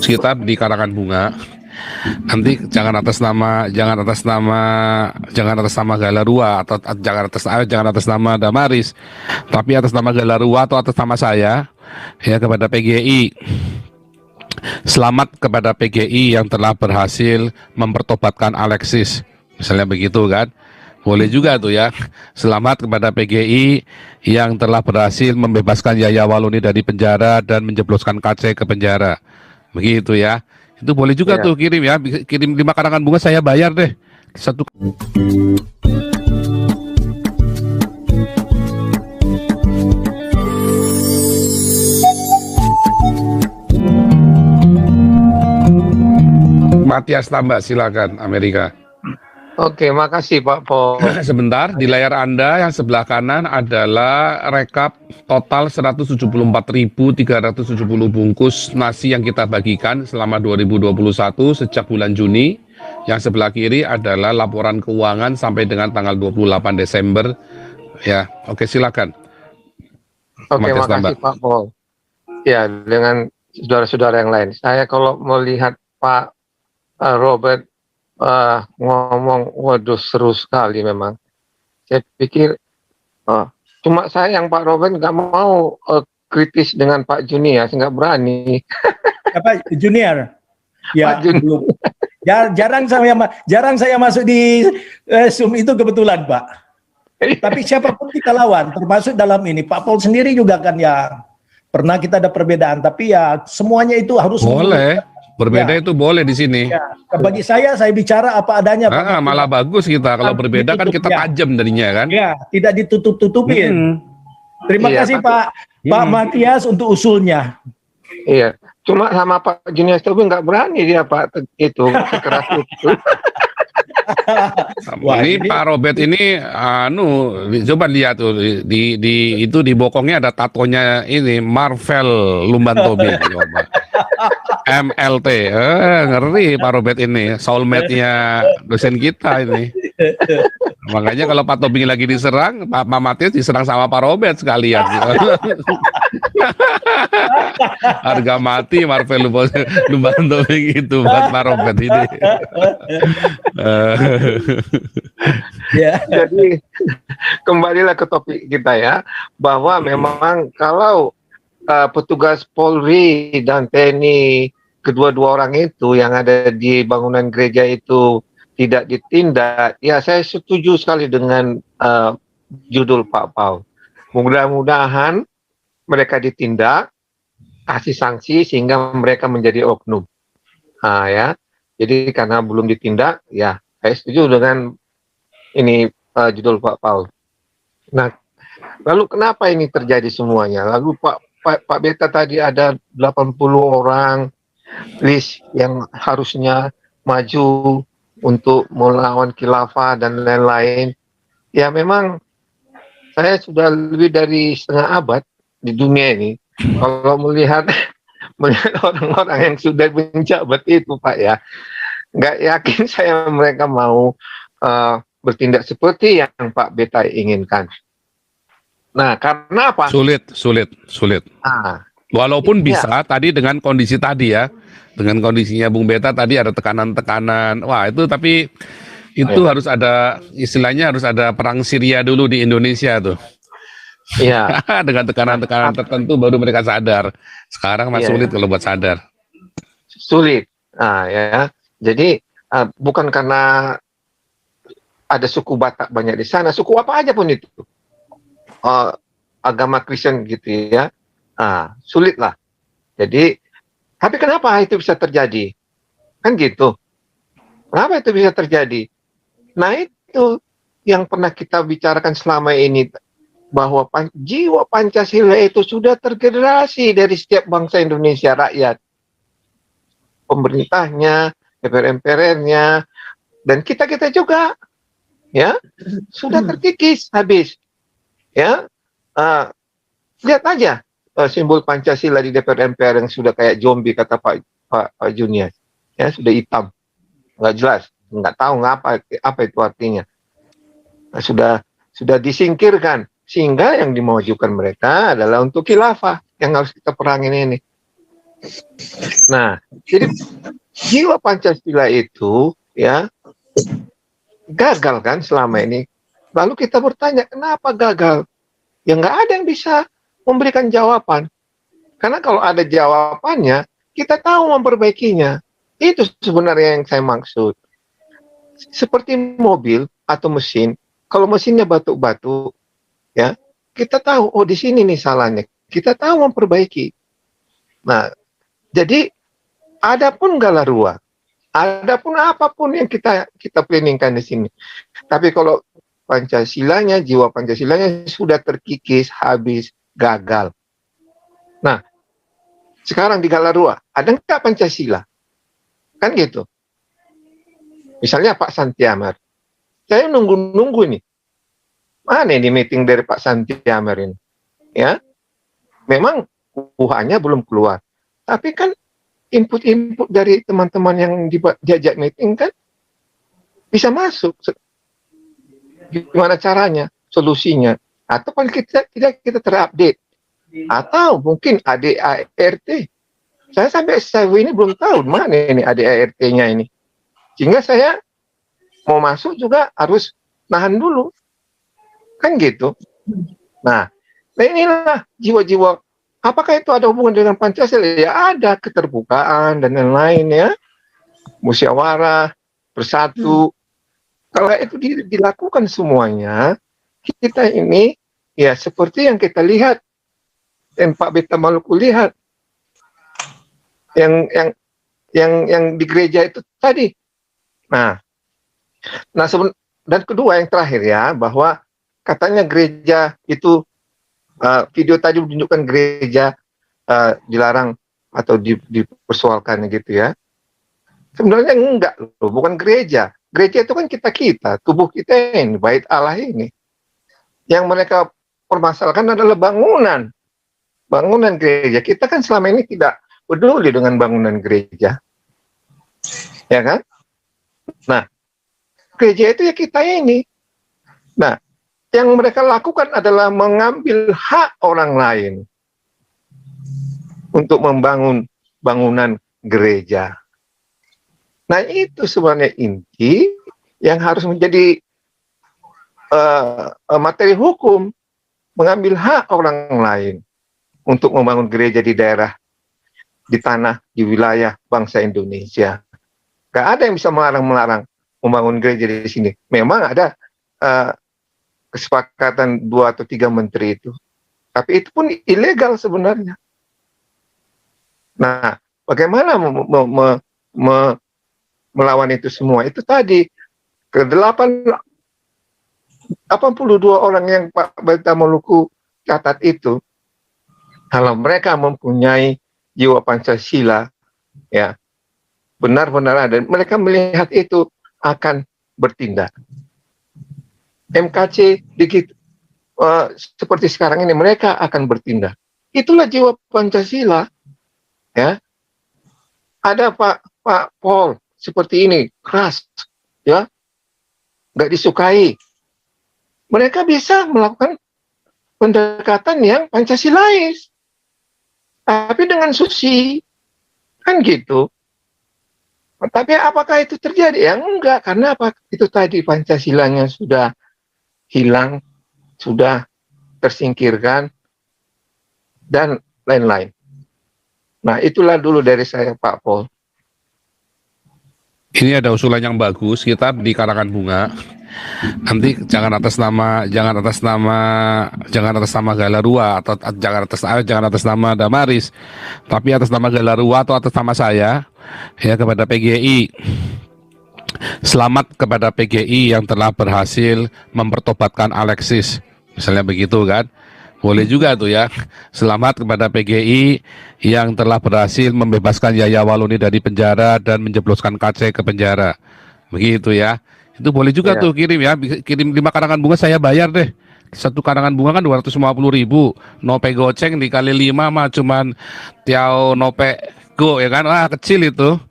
Kita di karangan bunga, nanti jangan atas nama Galarua atau jangan atas nama Damaris, tapi atas nama Galarua atau atas nama saya, ya, kepada PGI. Selamat kepada PGI yang telah berhasil mempertobatkan Alexis, misalnya begitu kan. Boleh juga tuh ya. Selamat kepada PGI yang telah berhasil membebaskan Yaya Waluni dari penjara dan menjebloskan KC ke penjara. Begitu ya. Itu boleh juga tuh kirim ya. Kirim 5 karangan bunga, saya bayar deh. Satu. Matias Tambak, silakan Amerika. Oke, makasih Pak Paul. Sebentar, di layar Anda yang sebelah kanan adalah rekap total 174.370 bungkus nasi yang kita bagikan selama 2021 sejak bulan Juni. Yang sebelah kiri adalah laporan keuangan sampai dengan tanggal 28 Desember. Ya, oke, silakan. Oke, makasih Pak Paul. Ya, dengan saudara-saudara yang lain. Saya kalau melihat Pak Robert ngomong, waduh seru sekali memang. Saya pikir cuma sayang Pak Robert nggak mau kritis dengan Pak Junior, nggak berani. Apa Junior? Ya, Pak Junior. jarang saya masuk di Zoom itu kebetulan, Pak. Tapi siapapun kita lawan, termasuk dalam ini. Pak Paul sendiri juga kan ya pernah kita ada perbedaan, tapi ya semuanya itu harus boleh. Berbeda ya. Itu boleh di sini. Ya. Bagi saya bicara apa adanya. Malah bagus kita. Kalau berbeda kan kita tajam darinya kan. Ya, tidak ditutup-tutupin. Terima kasih Pak Matias untuk usulnya. Iya, cuma sama Pak Junior Stobi nggak berani dia Pak itu sekeras itu. Wah, ini Pak Robert ini coba lihat tuh di bokongnya ada tatonya ini Marvel Lumbantobi coba. MLT, ngeri Pak Robert ini, soulmate-nya dosen kita ini. Makanya kalau Pak Tobing lagi diserang, Pak Matias diserang sama Pak Robert sekalian. Harga mati Marvel Lumbantobi gitu buat Pak Robert ini. Jadi kembalilah ke topik kita ya, bahwa memang kalau petugas Polri dan TNI, kedua-dua orang itu yang ada di bangunan gereja itu tidak ditindak, ya saya setuju sekali dengan judul Pak Paul. Mudah-mudahan mereka ditindak, kasih sanksi sehingga mereka menjadi oknum. Ya, jadi karena belum ditindak, ya saya setuju dengan ini judul Pak Paul. Nah, lalu kenapa ini terjadi semuanya? Lalu Pak Beta tadi ada 80 orang list yang harusnya maju untuk melawan khilafah dan lain-lain. Ya memang saya sudah lebih dari setengah abad di dunia ini. Kalau melihat orang-orang yang sudah menjabat itu Pak ya, nggak yakin saya mereka mau bertindak seperti yang Pak Beta inginkan. Nah, karena apa? Sulit. Walaupun bisa tadi dengan kondisi tadi ya, dengan kondisinya Bung Beta tadi ada tekanan-tekanan. Wah itu tapi itu harus ada istilahnya, harus ada perang Syria dulu di Indonesia tuh. Iya. Dengan tekanan-tekanan tertentu baru mereka sadar. Sekarang masih sulit kalau buat sadar. Sulit. Nah ya, jadi bukan karena ada suku Batak banyak di sana, suku apa aja pun itu. Agama Kristen gitu ya, sulit lah. Jadi, tapi kenapa itu bisa terjadi? Kan gitu. Kenapa itu bisa terjadi? Nah itu yang pernah kita bicarakan selama ini, bahwa jiwa Pancasila itu sudah tergenerasi dari setiap bangsa Indonesia, rakyat, pemerintahnya, DPR-MPR-nya, dan kita juga, ya sudah terkikis habis. Ya, lihat aja simbol Pancasila di DPR MPR yang sudah kayak zombie kata Pak Junior, ya sudah hitam, nggak jelas, nggak tahu apa itu artinya. Nah, sudah disingkirkan sehingga yang dimajukan mereka adalah untuk khilafah yang harus kita perangin ini. Nah, jadi jiwa Pancasila itu ya gagal kan selama ini. Lalu kita bertanya, kenapa gagal? Ya nggak ada yang bisa memberikan jawaban. Karena kalau ada jawabannya, kita tahu memperbaikinya. Itu sebenarnya yang saya maksud. Seperti mobil atau mesin, kalau mesinnya batuk-batuk, ya kita tahu, oh di sini nih salahnya. Kita tahu memperbaiki. Nah, jadi adapun Galarua, adapun apapun yang kita planningkan di sini. Tapi kalau Pancasilanya, jiwa Pancasilanya sudah terkikis, habis, gagal. Nah, sekarang di Galarua, ada nggak Pancasila? Kan gitu. Misalnya Pak Santi Amer. Saya nunggu-nunggu nih. Mana ini meeting dari Pak Santi Amer ini? Ya, memang UH-nya belum keluar. Tapi kan input-input dari teman-teman yang diajak meeting kan bisa masuk. Gimana caranya, solusinya? Atau paling kita terupdate. Atau mungkin ADART. Saya sampai ini belum tahu mana ini ADART-nya ini. Sehingga saya mau masuk juga harus nahan dulu. Kan gitu. Nah inilah jiwa-jiwa. Apakah itu ada hubungan dengan Pancasila? Ya ada, keterbukaan dan lain-lain ya. Musyawarah, bersatu. Kalau itu dilakukan semuanya, kita ini ya seperti yang kita lihat, yang Pak Beta Maluku lihat, yang di gereja itu tadi. Nah dan kedua yang terakhir ya, bahwa katanya gereja itu video tadi menunjukkan gereja dilarang atau dipersoalkan gitu ya. Sebenarnya enggak loh, bukan gereja. Gereja itu kan kita, tubuh kita ini, bait Allah ini. Yang mereka permasalahkan adalah bangunan gereja. Kita kan selama ini tidak peduli dengan bangunan gereja. Ya kan? Nah, gereja itu ya kita ini. Nah, yang mereka lakukan adalah mengambil hak orang lain untuk membangun bangunan gereja. Nah, itu sebenarnya inti yang harus menjadi materi hukum, mengambil hak orang lain untuk membangun gereja di daerah, di tanah, di wilayah bangsa Indonesia. Gak ada yang bisa melarang membangun gereja di sini. Memang ada kesepakatan 2 atau 3 menteri itu. Tapi itu pun ilegal sebenarnya. Nah, bagaimana melawan itu semua? Itu tadi, ke-82 orang yang Pak Beta Maluku catat itu, kalau mereka mempunyai jiwa Pancasila, ya benar-benar ada, mereka melihat itu akan bertindak. MKC seperti sekarang ini mereka akan bertindak. Itulah jiwa Pancasila. Ya, ada Pak Paul seperti ini, keras, ya, nggak disukai. Mereka bisa melakukan pendekatan yang Pancasilais, tapi dengan susi, kan gitu. Tapi apakah itu terjadi? Ya enggak, karena apa? Itu tadi Pancasilanya sudah hilang, sudah tersingkirkan, dan lain-lain. Nah, itulah dulu dari saya, Pak Paul. Ini ada usulan yang bagus, kita di Karangan Bunga. Nanti jangan atas nama Galarua atau jangan atas nama Damaris, tapi atas nama Galarua atau atas nama saya ya kepada PGI. Selamat kepada PGI yang telah berhasil mempertobatkan Alexis. Misalnya begitu kan? Boleh juga tuh ya. Selamat kepada PGI yang telah berhasil membebaskan Yaya Waluni dari penjara dan menjebloskan KC ke penjara. Begitu ya. Itu boleh juga tuh kirim ya. Kirim 5 karangan bunga saya bayar deh. Satu karangan bunga kan 250.000. Nope goceng dikali 5 mah cuman tiao nope go ya kan. Wah, kecil itu.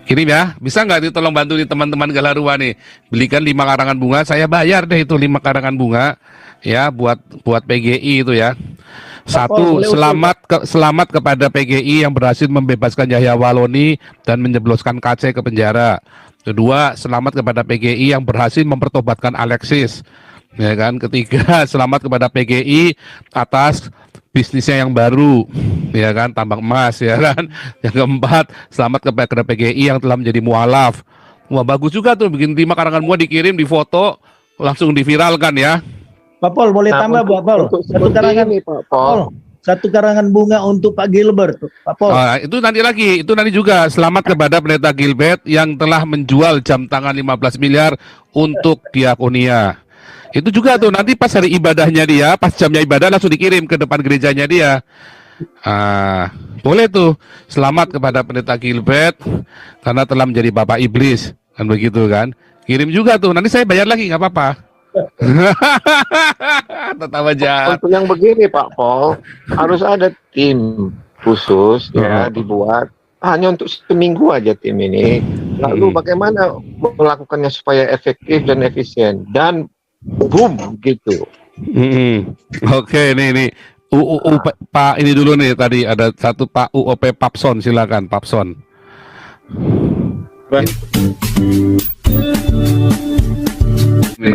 Kirim ya. Bisa nggak tolong bantu nih teman-teman Galarua nih. Belikan 5 karangan bunga, saya bayar deh itu 5 karangan bunga. ya buat PGI itu ya. Pak Satu, Paul, boleh usul, selamat kepada PGI yang berhasil membebaskan Yahya Waloni dan menjebloskan KC ke penjara. Kedua, selamat kepada PGI yang berhasil mempertobatkan Alexis. Ya kan? Ketiga, selamat kepada PGI atas bisnisnya yang baru, ya kan, tambang emas, ya kan. Yang keempat, selamat kepada PGI yang telah menjadi mualaf. Wah, bagus juga tuh, bikin 5 karangan bunga dikirim, difoto, langsung diviralkan ya. Pak Paul boleh Nah, tambah Pak Paul, untuk satu seperti karangan ini, Pak Paul. satu karangan bunga untuk Pak Gilbert, Pak Paul. Itu nanti juga selamat kepada pendeta Gilbert yang telah menjual jam tangan 15 miliar untuk diakonia. Itu juga tuh nanti pas hari ibadahnya dia, pas jamnya ibadah langsung dikirim ke depan gerejanya dia. Boleh tuh, selamat kepada pendeta Gilbert karena telah menjadi bapak iblis, kan begitu kan? Kirim juga tuh, nanti saya bayar lagi nggak apa-apa. Tertawa jahat. Untuk yang begini Pak Paul, harus ada tim khusus ya dibuat hanya untuk seminggu aja tim ini. Lalu bagaimana melakukannya supaya efektif dan efisien dan boom gitu. Oke, nih Pak ini dulu nih, tadi ada satu Pak UOP Papson, silakan Papson. Nih.